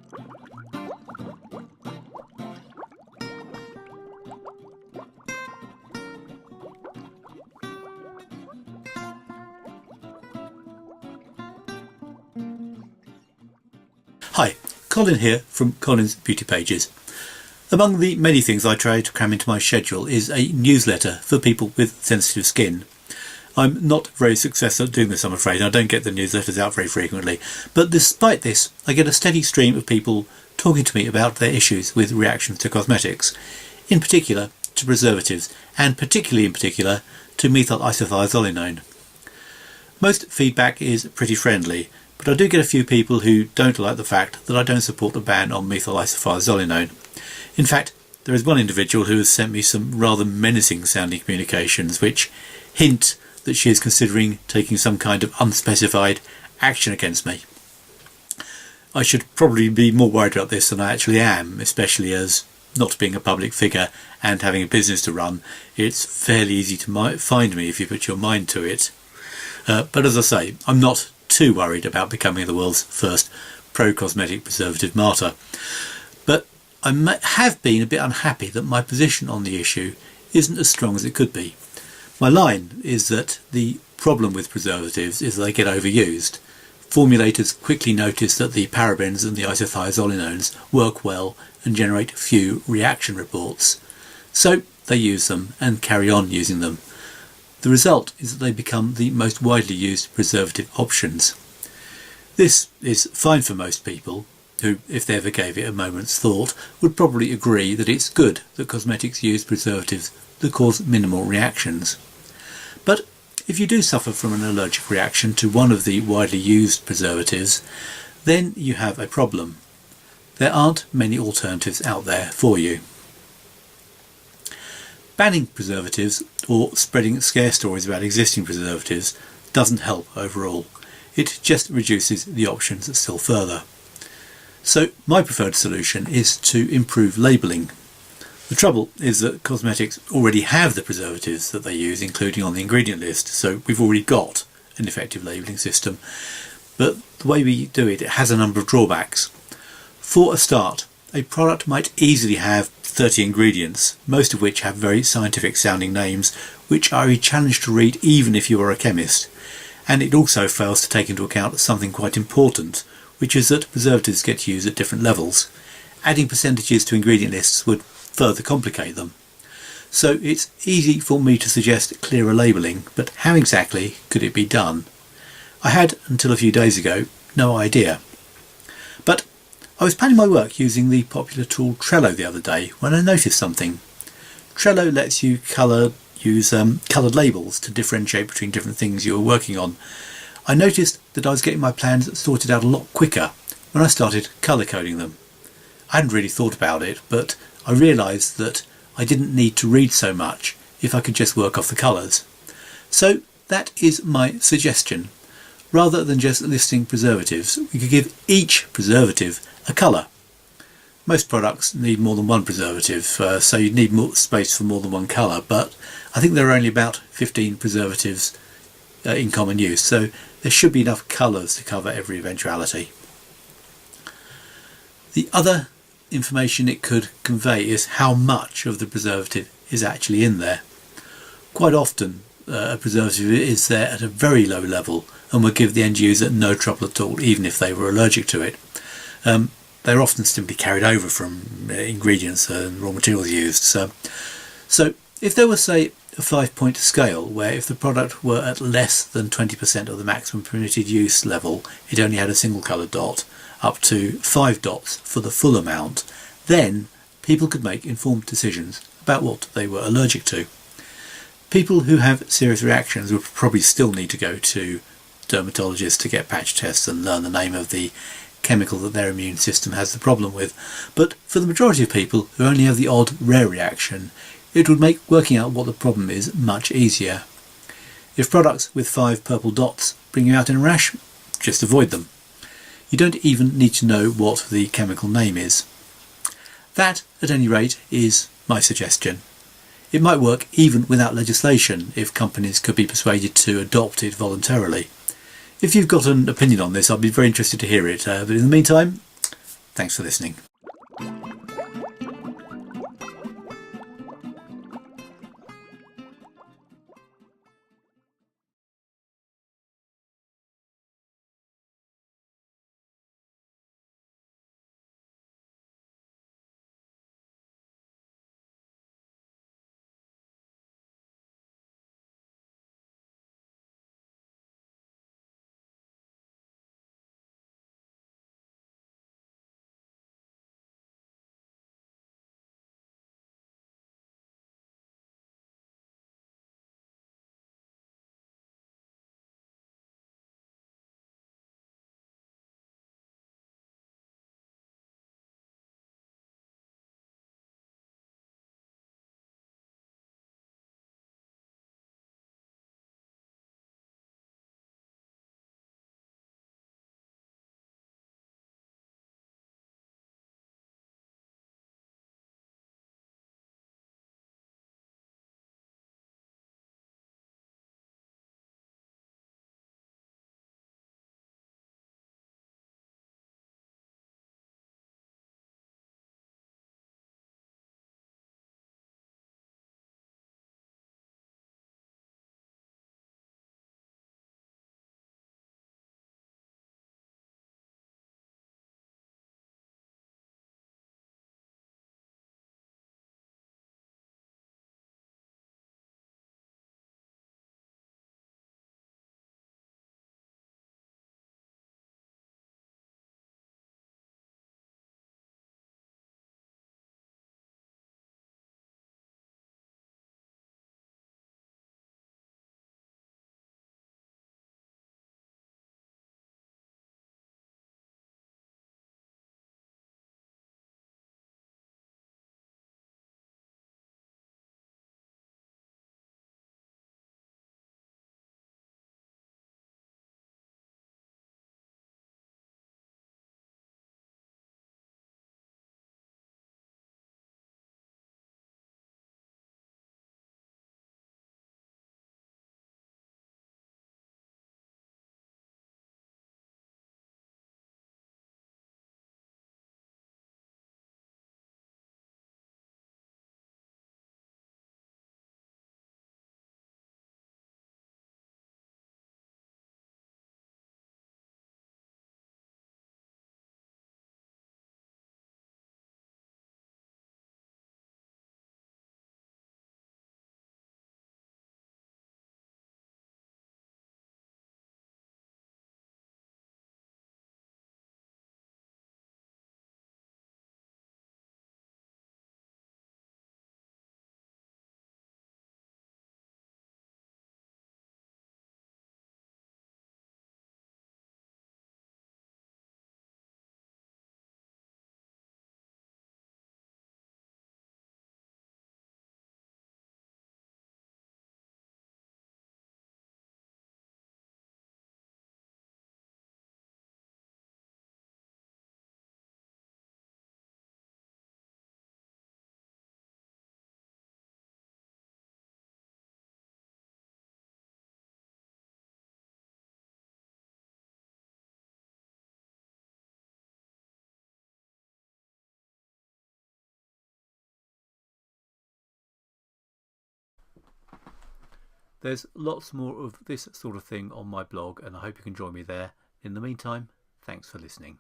Hi, Colin here from Colin's Beauty Pages. Among the many things I try to cram into my schedule is a newsletter for people with sensitive skin. I'm not very successful at doing this, I'm afraid. I don't get the newsletters out very frequently. But despite this, I get a steady stream of people talking to me about their issues with reactions to cosmetics, in particular to preservatives, and particularly in particular to methyl isothiazolinone. Most feedback is pretty friendly, but I do get a few people who don't like the fact that I don't support the ban on methyl isothiazolinone. In fact, there is one individual who has sent me some rather menacing sounding communications which hint that she is considering taking some kind of unspecified action against me. I should probably be more worried about this than I actually am, especially as, not being a public figure and having a business to run, it's fairly easy to find me if you put your mind to it. But as I say, I'm not too worried about becoming the world's first pro-cosmetic preservative martyr. But I have been a bit unhappy that my position on the issue isn't as strong as it could be. My line is that the problem with preservatives is they get overused. Formulators quickly notice that the parabens and the isothiazolinones work well and generate few reaction reports. So they use them and carry on using them. The result is that they become the most widely used preservative options. This is fine for most people, who, if they ever gave it a moment's thought, would probably agree that it's good that cosmetics use preservatives that cause minimal reactions. But if you do suffer from an allergic reaction to one of the widely used preservatives, then you have a problem. There aren't many alternatives out there for you. Banning preservatives or spreading scare stories about existing preservatives doesn't help overall. It just reduces the options still further. So my preferred solution is to improve labelling. The trouble is that cosmetics already have the preservatives that they use, including on the ingredient list, so we've already got an effective labelling system. But the way we do it has a number of drawbacks. For a start, a product might easily have 30 ingredients, most of which have very scientific sounding names, which are a challenge to read even if you are a chemist. And it also fails to take into account something quite important, which is that preservatives get used at different levels. Adding percentages to ingredient lists would further complicate them. So it's easy for me to suggest clearer labelling, but how exactly could it be done? I had, until a few days ago, no idea. But I was planning my work using the popular tool Trello the other day when I noticed something. Trello lets you use coloured labels to differentiate between different things you were working on. I noticed that I was getting my plans sorted out a lot quicker when I started colour coding them. I hadn't really thought about it, but I realised that I didn't need to read so much if I could just work off the colours. So that is my suggestion. Rather than just listing preservatives, we could give each preservative a colour. Most products need more than one preservative, so you'd need more space for more than one colour, but I think there are only about 15 preservatives in common use, so there should be enough colours to cover every eventuality. The other information it could convey is how much of the preservative is actually in there. Quite often a preservative is there at a very low level and would give the end user no trouble at all, even if they were allergic to it. They're often simply carried over from ingredients and raw materials used. So if there was, say, a 5-point scale where if the product were at less than 20% of the maximum permitted use level, it only had a single coloured dot, up to 5 dots for the full amount, then people could make informed decisions about what they were allergic to. People who have serious reactions would probably still need to go to dermatologists to get patch tests and learn the name of the chemical that their immune system has the problem with. But for the majority of people who only have the odd rare reaction, it would make working out what the problem is much easier. If products with 5 purple dots bring you out in a rash, just avoid them. You don't even need to know what the chemical name is. That, at any rate, is my suggestion. It might work even without legislation if companies could be persuaded to adopt it voluntarily. If you've got an opinion on this, I'd be very interested to hear it. But in the meantime, Thanks for listening. There's lots more of this sort of thing on my blog, and I hope you can join me there. In the meantime, thanks for listening.